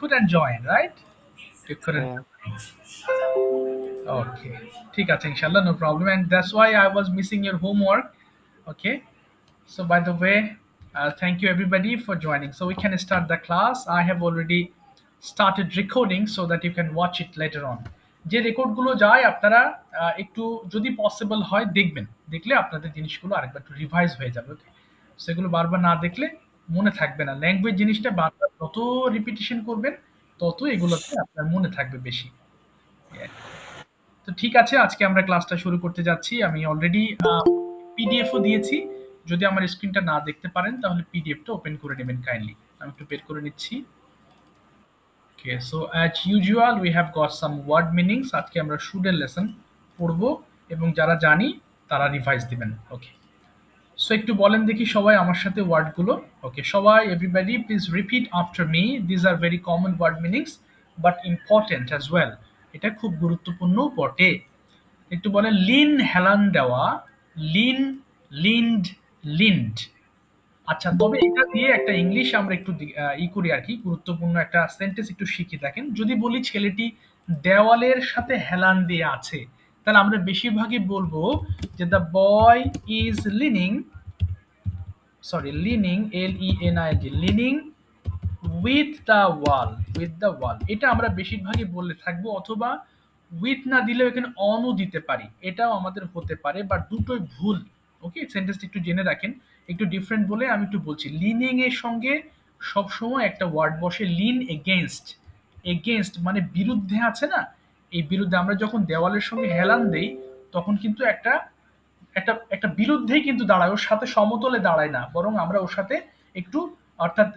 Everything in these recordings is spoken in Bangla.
couldn't join, right? You couldn't. Yeah. Okay. ঠিক আছে, inshallah, no problem. And that's why I was missing your homework. Okay. So, by the way, thank you everybody for joining. So, we can start the class. I have already started recording so that you can watch it later on. যে রেকর্ডগুলো যায় আপনারা একটু যদি পসিবল হয় দেখবেন, দেখলে আপনাদের জিনিসগুলো আরেকবার একটু রিভাইজ হয়ে যাবে। ওকে, সেগুলো বারবার না দেখলে মনে থাকবে না। ল্যাঙ্গুয়েজ জিনিসটা বারবার যত রিপিটিশন করবেন তত এগুলোতে আপনার মনে থাকবে বেশি। Yeah. তো ঠিক আছে, আজকে আমরা ক্লাসটা শুরু করতে যাচ্ছি। আমি অলরেডি পিডিএফও দিয়েছি। যদি আমার স্ক্রিনটা না দেখতে পারেন তাহলে পিডিএফটা ওপেন করে নেবেন কাইন্ডলি। আমি একটু বের করে নিচ্ছি। Okay, so as usual we have got some word meanings. আজকে আমরা শুডের লেসন পড়বো এবং যারা জানি তারা রিভাইজ দিবেন। ওকে, সো একটু বলেন দেখি সবাই আমার সাথে ওয়ার্ডগুলো। ওকে সবাই, everybody please repeat after me. These are very common word meanings but important as well. এটা খুব গুরুত্বপূর্ণ বটে। একটু বলেন লিন হেলান দেওয়া, লিন, লিন্ড, লিন্ড। আচ্ছা, তবে এটা দিয়ে একটা ইংলিশ আমরা একটু করি আর কি, গুরুত্বপূর্ণ একটা সেন্টেন্স একটু শিখে দেখেন। যদি বলি ছেলেটি দেওয়ালের সাথে হেলান দিয়ে আছে, তাহলে আমরা বেশিরভাগই বলবো যে the boy is leaning, sorry leaning, LENING, leaning with the wall, with the wall. এটা আমরা বেশিরভাগই বলে থাকবো, অথবা উইথ না দিলেও এখানে অনও দিতে পারি, এটাও আমাদের হতে পারে, বাট দুটোই ভুল। ওকে, সেন্টেন্সটা একটু জেনে রাখেন। একটু ডিফারেন্ট বলে আমি একটু বলছি। লিনিং এর সঙ্গে সবসময় একটা ওয়ার্ড বসে, লিন এগেনস্ট। এগেনস্ট মানে বিরুদ্ধে আছে না, এই বিরুদ্ধে। আমরা যখন দেওয়ালের সঙ্গে হেলান দেই তখন কিন্তু একটা একটা একটা বিরুদ্ধেই কিন্তু দাঁড়ায়, ওর সাথে সমতলে দাঁড়ায় না, বরং আমরা ওর সাথে একটু, অর্থাৎ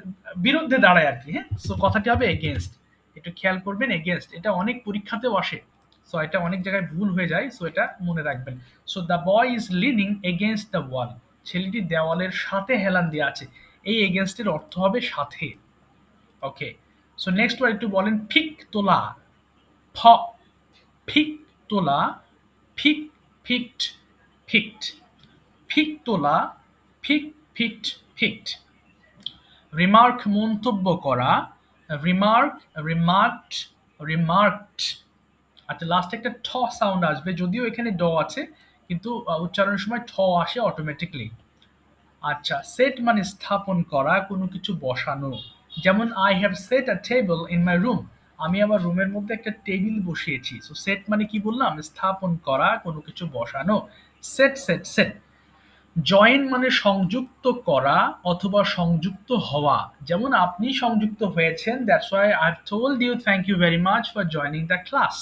বিরুদ্ধে দাঁড়ায় আর কি। হ্যাঁ, সো কথাটি হবে এগেনস্ট। একটু খেয়াল করবেন, এগেনস্ট এটা অনেক পরীক্ষাতেও আসে। সো এটা অনেক জায়গায় ভুল হয়ে যায়, সো এটা মনে রাখবেন। So the boy is leaning against the wall, ছেলেটি দেওয়ালের সাথে হেলান দিয়ে আছে। এই এগেনস্টের অর্থ হবে সাথে। ওকে, সো নেক্সট ওয়ার্ড একটু বলেন ফিক তোলা। ফ, ফিক তোলা, ফিক, ফিক্ট, ফিক্ট, ফিক তোলা, ফিক, ফিক্ট, ফিক্ট। রিমার্ক মন্তব্য করা, রিমার্ক, রিমার্কড, রিমার্কড। আচ্ছা, লাস্টে একটা ঠ সাউন্ড আসবে, যদিও এখানে ড আছে কিন্তু উচ্চারণের সময় ঠ আসে অটোমেটিকলি। আচ্ছা, সেট মানে স্থাপন করা, কোনো কিছু বসানো। যেমন I have set a table in my room, আমি আমার রুমের মধ্যে একটা টেবিল বসিয়েছি। সো সেট মানে কি বললাম? স্থাপন করা, কোনো কিছু বসানো। Set, set, set. জয়েন মানে সংযুক্ত করা অথবা সংযুক্ত হওয়া। যেমন আপনি সংযুক্ত হয়েছেন, that's why I have told you thank you very much for joining the class.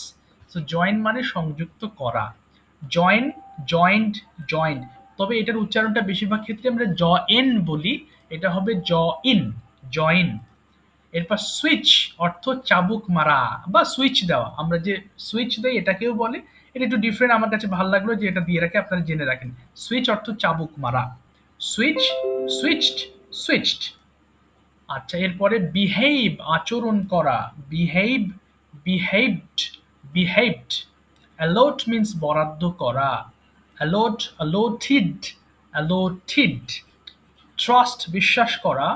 So join মানে সংযুক্ত করা। Join, joint, joint. তবে এটার উচ্চারণটা বেশিরভাগ ক্ষেত্রে আমরা জ এন বলি, এটা হবে জ ইন, জয়েন। এরপর সুইচ অর্থ চাবুক মারা বা সুইচ দেওয়া। আমরা যে সুইচ দেই এটাকেও বলে। এটা একটু ডিফারেন্ট, আমার কাছে ভালো লাগলো যে এটা দিয়ে রাখে, আপনারা জেনে রাখেন। সুইচ অর্থ চাবুক মারা। Switch, switched, switched. আচ্ছা, এরপরে বিহেভ আচরণ করা, behave, behaved, behaved. Allot means বরাদ্দ করা, অ্যালট, অ্যালোটেড, অ্যালোটেড। ট্রাস্ট বিশ্বাস করা,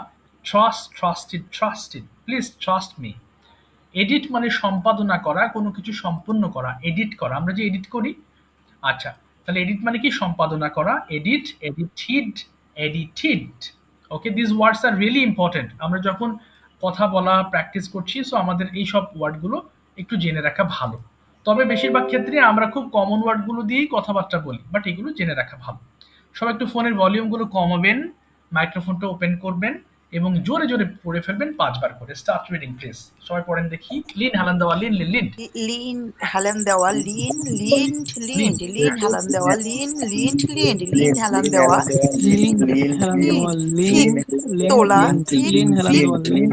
trust, trusted, trusted. Please trust me. Edit মানে সম্পাদনা করা, কোনো কিছু সম্পূর্ণ করা, এডিট করা। আমরা যে এডিট করি, আচ্ছা, তাহলে এডিট মানে কি? সম্পাদনা করা। Edit, edited, edited. Okay, this words are really important. আমরা যখন কথা বলা প্র্যাকটিস করছি, সো আমাদের এই সব ওয়ার্ডগুলো একটু জেনে রাখা ভালো। তবে বেশিরভাগ ক্ষেত্রে আমরা খুব কমন ওয়ার্ডগুলো দিয়েই কথাবার্তা বলি, বাট এগুলো জেনে রাখা ভালো। সবাই একটু ফোনের ভলিউমগুলো কমাবেন, মাইক্রোফোনটা ওপেন করবেন এবং জোরে জোরে পড়ে ফেলবেন ৫ বার করে। Start reading please. সবাই পড়েন দেখি। লিন হালান দেওয়া, লিন, লিন, লিন, লিন হেলান দেওয়া, lean, leaned, lean. Leaned, lean হেলান দেওয়া, লিন, লিন্ড, লিন্ড, লিন হেলান দেওয়া, লিন হেলান দেওয়া, লিন, ফিক লেন্ড, তোলা, লেন্ড, ফিক, লিন হেলান ফিক, দেওয়া, লিন,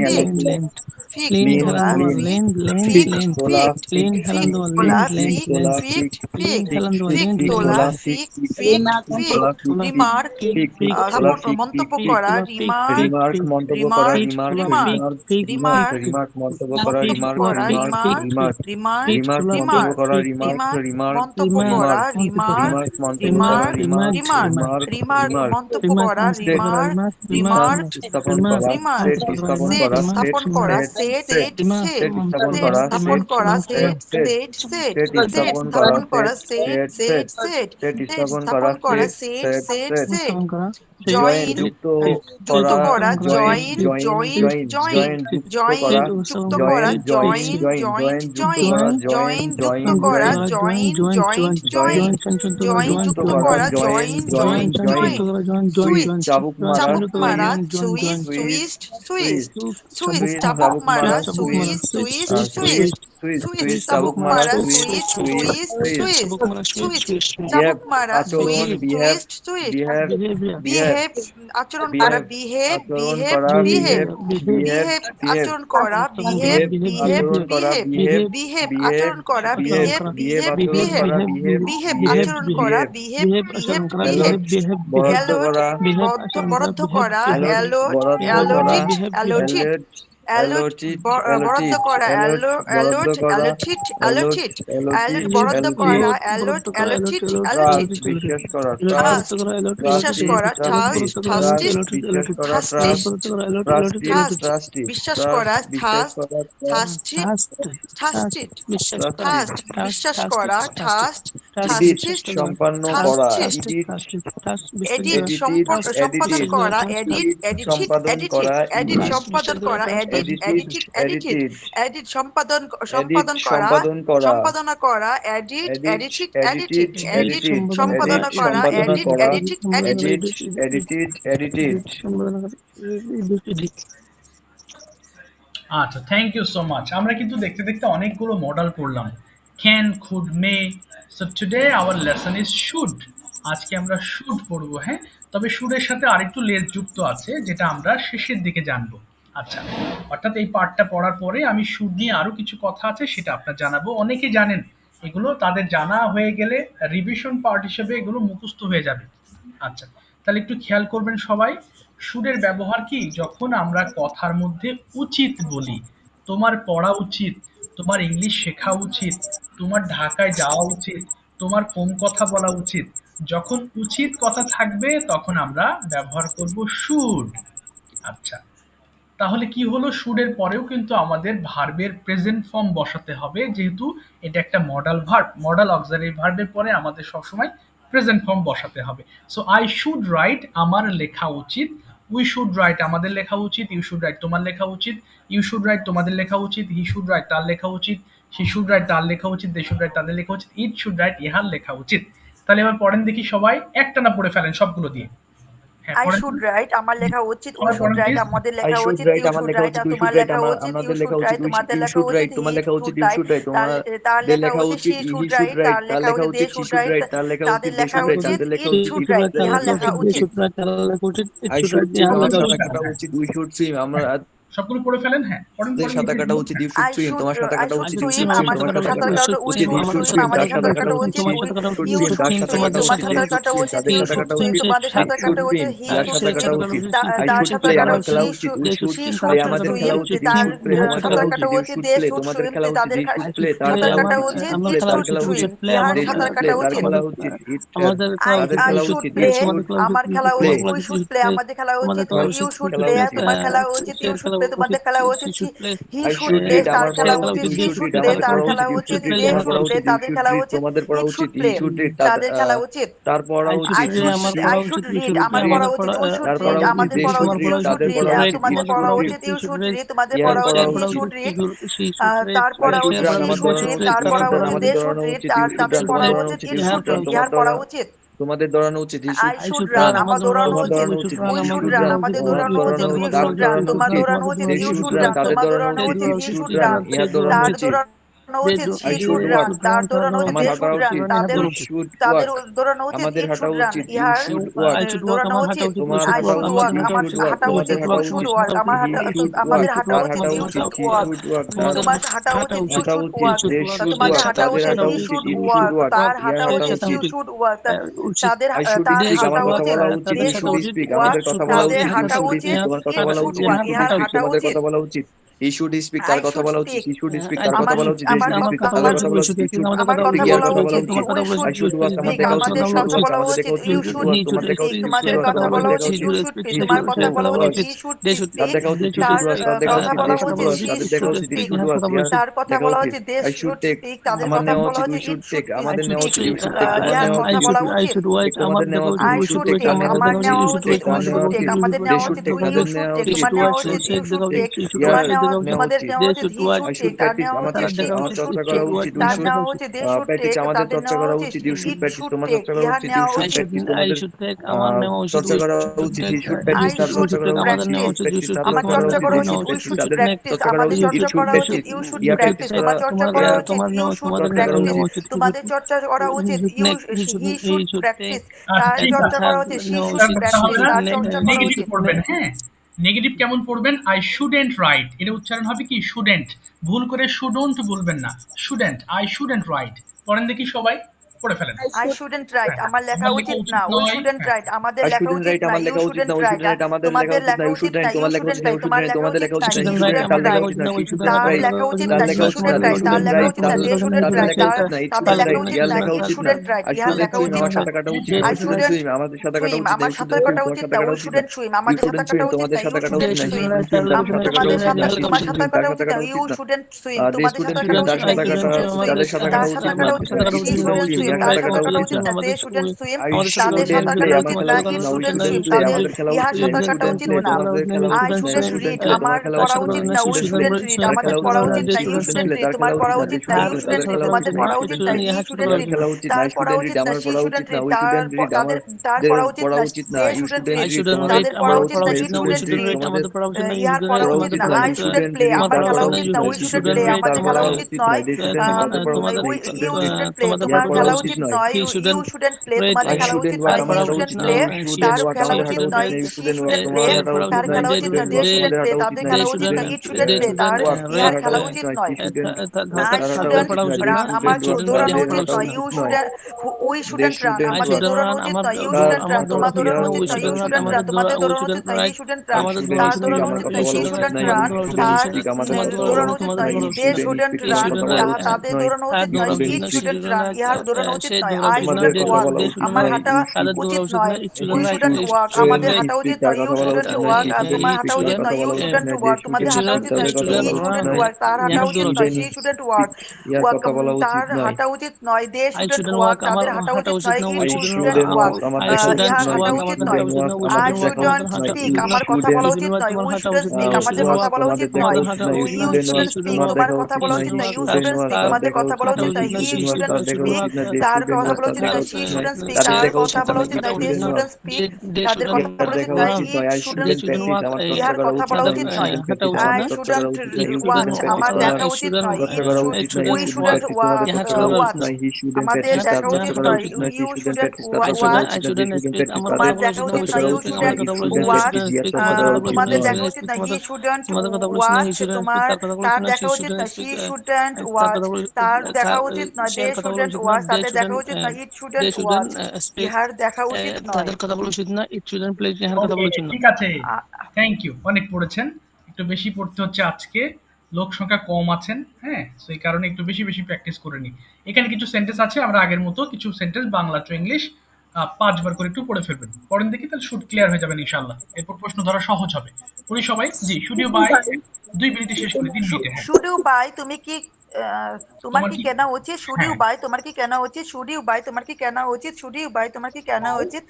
ফিক, লেন্ড, লেন্ড, ফিক লিন হেলান তোলা, দেওয়া, ফিক, লেন্ড, লেন্ড, ফিক, লেন্ড, ফিক, লিন হেলান ফিক দেওয়া, তোলা, লিন্ড, লেন্ড, ফিক, লেন্ড, ফিক, লিন ফিক, হেলান দেওয়া, ফিক লিন্ড, লেন্ড, তোলা, লেন্ড, ফিক, ফিক, ফিক, তোলা, রিমার্ক ফিক, ফিক, স্থাপন ফিক, মন্তব্য ফিক, করা, তোলা, ফিক, রিমার্ক, ফিক, ফিক, রিমার্ক, ফিক, তোলা, রিমার্ক, ফিক, ফিক, ফিক, রিমার্ক ফিক, ফিক, মন্তব্য তোলা, করা, ফিক, ফিক, রিমার্ক, ফিক, রিমার্ক, ফিক, তোলা, ফিক, রিমার্ক, ফিক, ফিক, রিমার্ক মন্তব্য রিমার্ক, করা, মন্তব্য করা, remark, remark, remark, remark, remark, remark, remark মন্তব্য রিমার্ক, করা, মন্তব্য করা, remark, remark, remark, remark, remark, remark, remark, মন্তব্য করা, রিমার্ক, সেট রিমার্ক, স্থাপন করা, remark, set Dima set Mamata set Dima স্থাপন করা set set set set set স্থাপন করা স্থাপন করা সেট সেট সেট সেট স্থাপন করা সেট সেট সেট স্থাপন করা জয়েন সেট যুক্ত করা স্থাপন করা জয়েন জয়েন জয়েন জয়েন যুক্ত করা জয়েন জয়েন জয়েন জয়েন যুক্ত করা জয়েন জয়েন জয়েন জয়েন যুক্ত করা জয়েন জয়েন জয়েন সুইচ চাবুক মারা সুইচ সুইস্ট সুইস্ট সুইচ চাবুক মারা সুইচ সুইস্ট সুইস্ট সুইচ চাবুক মারা সুইচ সুইচ সুইচ সুইচ চাবুক মারা সুইচ সুইস্ট সুইস্ট বিহেভ আচরণ করা বিহেভ বিহেভ বিহেভ বিহেভ আচরণ করা বিহেভ বিহেভ বিহেভ বিহেভ আচরণ করা বিহেভ বিহেভ বিহেভ বিহেভ আচরণ করা বিহেভ বিহেভ বিহেভ অ্যালোট বরাদ্দ করা অ্যালোট অ্যালোটিট অ্যালোটিট অ্যালোট বরাদ্দ করা অ্যালোট অ্যালোটিট অ্যালোটিট অ্যালোট বরাদ্দ করা অ্যালোট অ্যালোটিট অ্যালোটিট ট্রাস্ট বিশ্বাস করা ট্রাস্ট ট্রাস্টিস্ট ট্রাস্টিস্ট ট্রাস্ট বিশ্বাস করা ট্রাস্ট ট্রাস্টিট ট্রাস্টিট ট্রাস্ট বিশ্বাস করা ট্রাস্ট ট্রাস্টিস্ট ট্রাস্টিস্ট এডিট সম্পাদন করা এডিট এডিটিট এডিটিট এডিট সম্পাদন করা এডিট এডিটিট এডিটিট এডিট সম্পাদন করা সম্পাদনা করা এডিট এডিটিট এডিটিট এডিট সম্পাদনা করা এডিট এডিটিট এডিটিট আচ্ছা, থ্যাংক ইউ সো মাচ। আমরা কিন্তু দেখতে দেখতে অনেকগুলো মডেল করলাম, can, could, May. So today our lesson is should. আজকে আমরা শুড পড়বো, হ্যাঁ। তবে শুডের সাথে আরেকটু লেস যুক্ত আছে, যেটা আমরা শেষের দিকে জানবো। আচ্ছা, অর্থাৎ এই পার্টটা পড়ার পরে আমি শুড নিয়ে আরো কিছু কথা আছে সেটা আপনার জানাবো। অনেকে জানেন এগুলো, তাদের জানা হয়ে গেলে রিভিশন পার্ট হিসেবে এগুলো মুখস্থ হয়ে যাবে। আচ্ছা, তাহলে একটু খেয়াল করবেন সবাই। শুডের ব্যবহার কি? যখন আমরা কথার মধ্যে উচিত বলি, তোমার পড়া উচিত, তোমার ইংলিশ শেখা উচিত, তোমার ঢাকায় যাওয়া উচিত, তোমার কোন কথা বলা উচিত, যখন উচিত কথা থাকবে তখন আমরা ব্যবহার করব শুড। আচ্ছা, তাহলে কি হলো, শুডের পরেও কিন্তু আমাদের ভার্বের প্রেজেন্ট ফর্ম বসাতে হবে, যেহেতু এটা একটা মডাল ভার্ব। মডাল অক্সিলারি ভার্বের পরে আমাদের সবসময় প্রেজেন্ট ফর্ম বসাতে হবে। সো আই শুড রাইট, আমার লেখা উচিত। উই শুড রাইট, আমাদের লেখা উচিত। ইউ শুড রাইট, তোমার লেখা উচিত। ইউ শুড রাইট, তোমাদের লেখা উচিত। হি শুড রাইট, তার লেখা উচিত। শি শুড রাইট, তার লেখা উচিত। দে শুড রাইট, তাদের লেখা উচিত। ইট শুড রাইট, ইহার লেখা উচিত। তাহলে এবার পড়েন দেখি, সবাই একটানা পড়ে ফেলেন সবগুলো দিয়ে। হ্যাঁ, আই পড়েন। শুড রাইট, আমার লেখা উচিত। উই সবাই শুড পড়েন রাইট, প্লিজ। আমাদের লেখা উচিত। ইউ শুড রাইট, আর তোমার লেখা উচিত। ইউ শুড রাইট, তোমাদের লেখা উচিত। হি শুড রাইট, তার লেখা উচিত। শি শুড রাইট, তার লেখা উচিত। দে শুড রাইট, তাদের লেখা উচিত। ইট শুড রাইট, ইহার লেখা উচিত। ইট শুড রাইট ইহার লেখা উচিত। সবগুলো পড়ে ফেলেন। হ্যাঁ, পড়েন পড়েন, লিখে ফেলুন। আই শুড সুইম, সুইম, আমার তোমার সাঁতার কাটা সাঁতার উচিত। কাটা। উই শুড সুইম, আমাদের সাঁতার কাটা উচিত। তোমার সাঁতার কাটা উচিত। You you should should swim, swim, তোমাদের সাঁতার কাটা উচিত। ইউ শুড সুইম, তোমাদের সাঁতার কাটা উচিত। হি শুড সুইম, তার সাঁতার কাটা উচিত। শি শুড সুইম, তার সাঁতার কাটা উচিত। দে শুড সুইম, তাদের সাঁতার কাটা উচিত। ইট শুড সুইম, ইহার সাঁতার কাটা উচিত। আমাদের খেলা উচিত। I we should should play, আমাদের খেলা উচিত। আমার খেলা উচিত। উই শুড প্লে, আমাদের খেলা উচিত। ইউ শুড প্লে, তোমার খেলা উচিত। ইউ শুড প্লে, তোমাদের খেলা উচিত। হি শুড প্লে, তার খেলা উচিত। শি শুড প্লে, তার খেলা উচিত। দে শুড প্লে, তাদের খেলা উচিত। ইট শুড প্লে, তাদের খেলা উচিত। I should I should read, আমার পড়া উচিত। উই শুড রিড, আমাদের পড়া উচিত। ইউ শুড রিড, তোমাদের পড়া উচিত। ইউ শুড রিড, তোমাদের পড়া উচিত। হি শুড রিড, তার পড়া উচিত। শি শুড রিড, তার পড়া উচিত। দে শুড রিড, তাদের পড়া উচিত। ইট শুড রিড, ইহার পড়া উচিত। আই শুড রান, আমার দৌড়ানো উচিত। উই শুড রান, আমাদের দৌড়ানো উচিত। ইউ শুড রান, তোমার দৌড়ানো উচিত। ইউ শুড রান, তোমার দৌড়ানো উচিত। হি শুড রান, তার দৌড়ানো উচিত। শি শুড রান, তার দৌড়ানো উচিত। দে শুড রান, তাদের দৌড়ানো উচিত। ইট শুড রান, ইহার দৌড়ানো উচিত। আই শুড ওয়াক, আমার হাঁটা উচিত। ইউ শুড ওয়াক, আমার হাঁটা, আমাদের হাঁটা উচিত। ইউ শুড ওয়াক, তোমার হাঁটা উচিত। ইউ শুড ওয়াক, তোমাদের হাঁটা উচিত। হি শুড ওয়াক, তার হাঁটা উচিত। ইউ শুড ওয়াক, তার হাঁটা উচিত। দে শুড ওয়াক, তাদের হাঁটা উচিত। ইট শুড ওয়াক, ইহার হাঁটা উচিত। আই শুড স্পিক, আমার আমার কথা বলা উচিত উই শুড স্পিক, আমাদের কথা বলা উচিত ইউ শুড স্পিক, তোমাদের কথা বলা উচিত ইউ শুড স্পিক, তোমার কথা বলা উচিত হি শুড স্পিক, তার কথা বলা উচিত শি শুড স্পিক, তার কথা বলা উচিত দে শুড স্পিক, তাদের কথা বলা উচিত ইট শুড স্পিক, ইহার কথা বলা উচিত আই শুড টেক, আমার নেওয়া উচিত উই শুড টেক, আমাদের নেওয়া উচিত ইউ শুড টেক, তোমার নেওয়া উচিত ইউ শুড টেক, তোমাদের নেওয়া উচিত হি শুড টেক, তার নেওয়া উচিত শি শুড টেক, তার নেওয়া উচিত দে শুড টেক, তাদের নেওয়া উচিত ইট শুড টেক, ইহার নেওয়া উচিত আই শুড প্র্যাকটিস, আমার চর্চা করা উচিত উই শুড প্র্যাকটিস, আমাদের চর্চা করা উচিত ইউ শুড প্র্যাকটিস, তোমার চর্চা করা উচিত ইউ শুড প্র্যাকটিস, তোমাদের চর্চা করা উচিত হি শুড প্র্যাকটিস, তার ঠিক চর্চা আছে, করা উচিত শি শুড তাহলে প্র্যাকটিস, তার চর্চা করা নেগেটিভ উচিত। পড়বেন। হ্যাঁ, নেগেটিভ কেমন পড়বেন? আই শুডেন্ট রাইট, এটা উচ্চারণ হবে কি শুডেন্ট, ভুল করে শুডন্ট বলবেন না, শুডেন্ট, আই শুডেন্ট রাইট। পড়েন দেখি সবাই, পড়ে ফেলেন। আই শুডেন্ট রাইট, আমার লেখা আমার লেখা উচিত উচিত না, উই নয়। শুডেন্ট হ্যাঁ, রাইট, আমাদের লেখা উচিত না, ইউ শুডেন্ট রাইট, তোমাদের লেখা উচিত না, ইউ শুডেন্ট রাইট, তোমার লেখা উচিত না, হি শুডেন্ট রাইট, তার লেখা উচিত না, শি শুডেন্ট রাইট, তার লেখা উচিত না, দে শুডেন্ট রাইট, তাদের লেখা উচিত না, ইট শুডেন্ট রাইট, ইহার লেখা উচিত না, আই শুডেন্ট সুইম, আমার সাঁতার কাটা উচিত না, উই শুডেন্ট সুইম, আমাদের সাঁতার কাটা উচিত না, ইউ শুডেন্ট সুইম, তোমার সাঁতার কাটা উচিত না, ইউ শুডেন্ট সুইম, তোমাদের সাঁতার কাটা উচিত না, হি শুডেন্ট সুইম, তার সাঁতার কাটা উচিত না, শি শুডেন্ট সুইম, তার সাঁতার কাটা উচিত না, দে শুডেন্ট সুইম, তাদের সাঁতার কাটা উচিত না, ইট শুডেন্ট সুইম, তাদের ইহার সাঁতার কাটা উচিত না, আই শুডেন্ট রিড, আমার পড়া উচিত না, উই শুডেন্ট রিড, আমাদের পড়া উচিত না, ইউ শুডেন্ট রিড, তোমার পড়া উচিত না, ইউ শুডেন্ট রিড, তোমাদের পড়া উচিত না, হি শুডেন্ট রিড, তার পড়া উচিত না, শি শুডেন্ট রিড, তার পড়া উচিত না, দে শুডেন্ট রিড, তাদের পড়া উচিত না, ইট শুডেন্ট রিড, ইহার পড়া উচিত না, আই শুডেন্ট প্লে, আমার খেলা উচিত না, উই শুডেন্ট প্লে, আমাদের খেলা উচিত নয়, ইউ শুডেন্ট প্লে, তোমার খেলা উচিত নয়, ইউ শুডেন্ট প্লে, তোমাদের খেলা উচিত নয়, হি শুডেন্ট প্লে, তার খেলা উচিত নয়, শি শুডেন্ট প্লে, তার খেলা উচিত না, দে শুডেন্ট প্লে, তাদের খেলা উচিত না, ইট শুডেন্ট প্লে, তার ইহার খেলা উচিত নয়, আই শুডেন্ট রান, আমার দৌড়ানো উচিত নয়, you shouldn't, we shouldn't run, আমাদের দৌড়ানো উচিত নয়, ইউ শুডেন্ট রান, তোমার দৌড়ানো উচিত নয়, ইউ শুডেন্ট রান, তোমাদের দৌড়ানো উচিত নয়, হি শুডেন্ট রান, তার দৌড়ানো উচিত নয়, শি শুডেন্ট রান, তার দৌড়ানো উচিত নয়, দে শুডেন্ট রান, তাদের দৌড়ানো উচিত নয়, ইট শুডেন্ট রান, ইহার দৌড়ানো উচিত নয়, আই শুডেন্ট ওয়াক, আমার হাঁটা উচিত নয়, উই শুডেন্ট ওয়াক, আমাদের হাঁটা উচিত নয়, ইউ শুডেন্ট ওয়াক, তোমার হাঁটা উচিত নয়, ইউ শুডেন্ট ওয়াক, তোমাদের হাঁটা উচিত নয়, হি শুডেন্ট ওয়াক, তার হাঁটা উচিত নয়, শি শুডেন্ট ওয়াক, ওয়াক, তার হাঁটা উচিত নয়, দে শুডেন্ট ওয়াক, তাদের হাঁটা উচিত নয়, ইট শুডেন্ট ওয়াক, ইহার হাঁটা উচিত নয়, আই শুডন্ট স্পিক, আমার কথা বলা উচিত নয়, উই শুডন্ট স্পিক, আমাদের কথা বলা উচিত নয়, ইউ শুডন্ট স্পিক, তোমার কথা বলা উচিত নয়, ইউ শুডন্ট স্পিক, তোমাদের কথা বলা উচিত নয়, হি শুডন্ট স্পিক, তার কথা বলা উচিত নয়, শি শুডন্ট স্পিক, তার কথা বলা উচিত নয়, দে শুডন্ট স্পিক, তাদের কথা বলা উচিত নয়, ইট শুডন্ট স্পিক, ইহার কথা বলা উচিত নয়, আই শুডন্ট ওয়াচ, আমার দেখা উচিত নয়, it should, we shouldn't watch, আমাদের দেখা উচিত নয়, ইউ শুডন্ট ওয়াচ, তোমার দেখা উচিত নয়, ইউ শুডন্ট ওয়াচ, তোমাদের দেখা উচিত নয়, হি শুডন্ট ওয়াচ, তোমার তার দেখা উচিত নয়, শি শুডন্ট ওয়াচ, তার দেখা উচিত নয়, দে শুডন্ট ওয়াচ, তাদের দেখা উচিত নয়, ইট শুডন্ট ওয়াচ, ইহার দেখা উচিত নয়। ওকে, ঠিক আছে, থ্যাংক ইউ, অনেক পড়েছেন, একটু বেশি পড়তে হচ্ছে আজকে, লোক সংখ্যা কম আছেন। হ্যাঁ, তো এই কারণে একটু বেশি বেশি প্র্যাকটিস করে নিই। এখানে কিছু সেন্টেন্স আছে, আমরা আগের মতো কিছু সেন্টেন্স বাংলা টু ইংলিশ 5 বার করে একটু পড়ে ফেলবেন, পড়েন দেখি, তাহলে শুট ক্লিয়ার হয়ে যাবেন ইনশাল্লাহ, এরপর প্রশ্ন ধরা সহজ হবে। পড়ি সবাই, জি, শুড ইউ বাই, 2 মিনিটে শেষ করি, 3 মিনিটে। হ্যাঁ, শুড ইউ বাই, তুমি কি তোমার তোমার কি কি, কেনা উচিত, শুড ইউ হ্যাঁ, বাই, তোমার কি কেনা উচিত, শুড ইউ বাই, তোমার কি কেনা উচিত, শুড ইউ বাই, তোমার কি কেনা উচিত,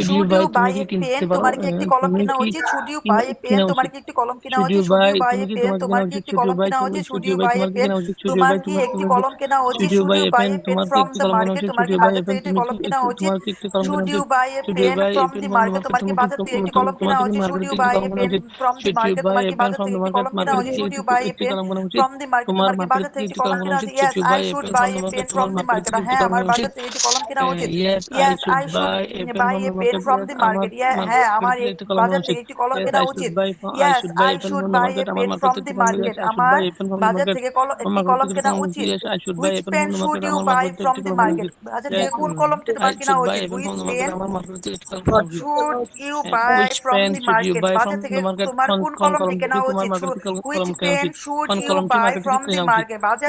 should you buy a pen, তোমার কি একটি কলম কেনা উচিত, should you buy a pen, তোমার কি একটি কলম কেনা উচিত, should you buy a pen, তোমার কি একটি কলম কেনা উচিত, should you buy a pen, তোমার কি একটি কলম কেনা উচিত, should you buy a pen from the market, তোমার কি বাজার থেকে একটি কলম কেনা উচিত, should you buy a pen from the market, তোমার কি বাজার থেকে একটি কলম কেনা উচিত, should you buy a pen from the market, তোমার কি বাজার থেকে একটি কলম কেনা উচিত, should you buy a pen from the market, তোমার কি বাজার থেকে একটি কলম কেনা উচিত, yes I should buy a pen from the market, হ্যাঁ আমার বাজার থেকে একটি কলম কেনা উচিত, yes I should buy a pen from the market, হ্যাঁ আমার বাজার থেকে একটি কলম কেনা উচিত, yes I should buy a pen from the market, আমার বাজার থেকে একটি কলম কেনা উচিত, which pen should you buy from the market, বাজার থেকে কোন কলমটি তোমার কেনা উচিত, which pen should you buy from the market, বাজার থেকে তোমার কোন কলমটি কেনা উচিত, which pen should you buy from the market, বাজার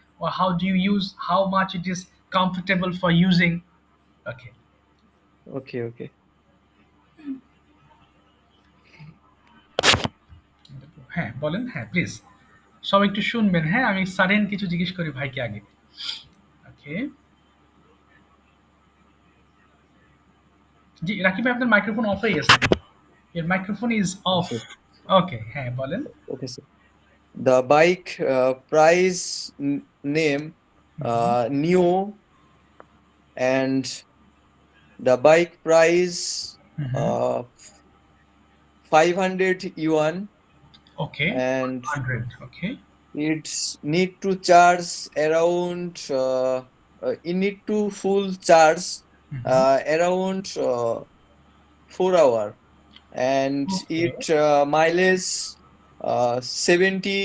or how do you use, how much it is comfortable for using. Okay. Okay. হ্যাঁ বলেন, হ্যাঁ প্লিজ সবাই একটু শুনবেন। হ্যাঁ, আমি সাডেন কিছু জিজ্ঞেস করি ভাইকে আগে। ওকে, জি রাকিব ভাই, আপনার মাইক্রোফোন অফ হয়ে গেছে। এর মাইক্রোফোন ইজ অফ। আচ্ছা, ওকে, হ্যাঁ বলেন। okay, sir. The bike price name Neo, and the bike price uh, 500 yuan, okay, and 100। Okay, it's need to charge around you need to full charge around 4 hour, and okay, it mileage 70